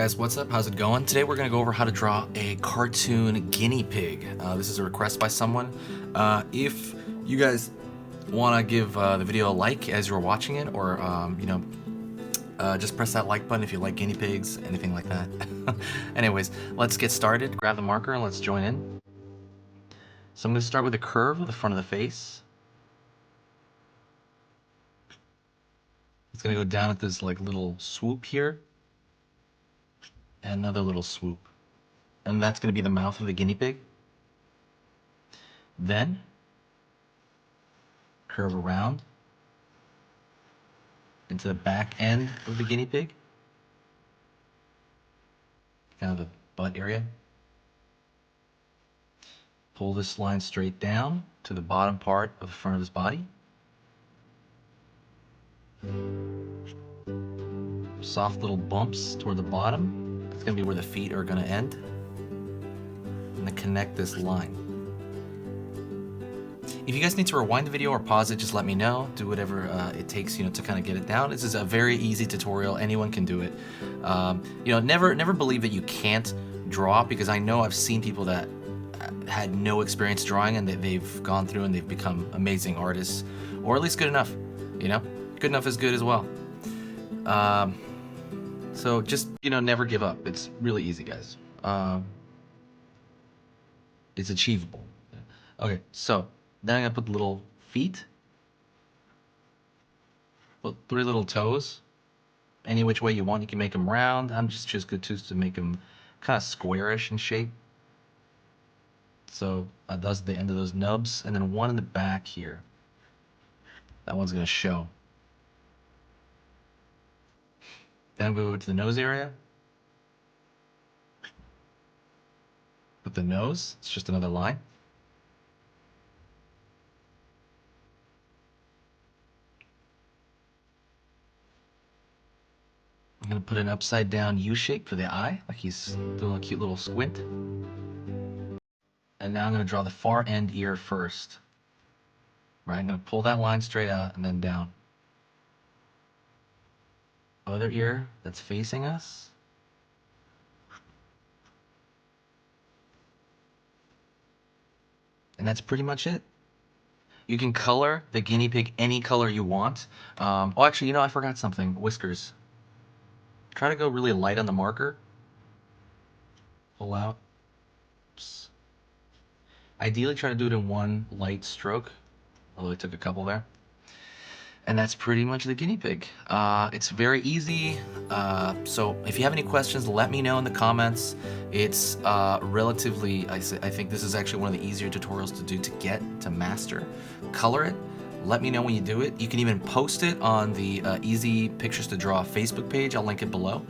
guys, what's up? How's it going? Today we're going to go over how to draw a cartoon guinea pig. This is a request by someone. If you guys want to give the video a like as you're watching it, or just press that like button if you like guinea pigs, anything like that. Anyways, let's get started. Grab the marker and let's join in. So I'm going to start with a curve of the front of the face. It's going to go down at this like little swoop here. And another little swoop. And that's going to be the mouth of the guinea pig. Then curve around into the back end of the guinea pig. Kind of the butt area. Pull this line straight down to the bottom part of the front of his body. Soft little bumps toward the bottom. That's going to be where the feet are going to end. And then connect this line. If you guys need to rewind the video or pause it, just let me know. Do whatever it takes, to kind of get it down. This is a very easy tutorial. Anyone can do it. Never believe that you can't draw, because I know I've seen people that had no experience drawing and they've gone through and they've become amazing artists, or at least good enough. Good enough is good as well. So just, never give up. It's really easy, guys. It's achievable. Okay, so then I'm gonna put little feet. Put 3 little toes. Any which way you want. You can make them round. I'm just good to make them kind of squarish in shape. So that's the end of those nubs, and then one in the back here. That one's gonna show. Then I'm going to go to the nose area. With the nose, it's just another line. I'm going to put an upside down U shape for the eye, like he's doing a cute little squint. And now I'm going to draw the far end ear first. Right, I'm going to pull that line straight out and then down. Other ear that's facing us. And that's pretty much it. You can color the guinea pig any color you want. Oh, actually, I forgot something. Whiskers. Try to go really light on the marker. Pull out. Oops. Ideally, try to do it in one light stroke, although I took a couple there. And that's pretty much the guinea pig. It's very easy. So if you have any questions, let me know in the comments. It's relatively, I think this is actually one of the easier tutorials to do, to master. Color it. Let me know when you do it. You can even post it on the Easy Pictures to Draw Facebook page. I'll link it below.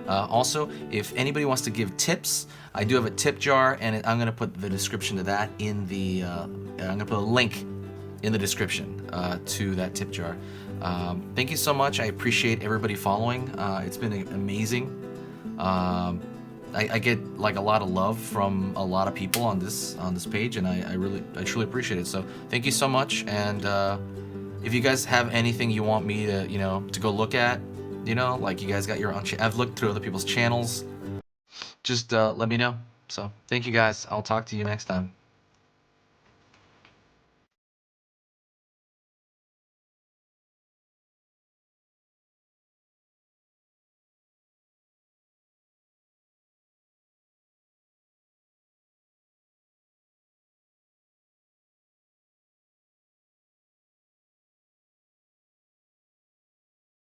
Also, if anybody wants to give tips, I do have a tip jar, and I'm going to put the description to that in the, I'm going to put a link in the description to that tip jar. Thank you so much. I appreciate everybody following. It's been amazing. I get like a lot of love from a lot of people on this page, and I truly appreciate it. So thank you so much. And if you guys have anything you want me to to go look at, like you guys got your own I've looked through other people's channels, just let me know. So thank you guys. I'll talk to you next time.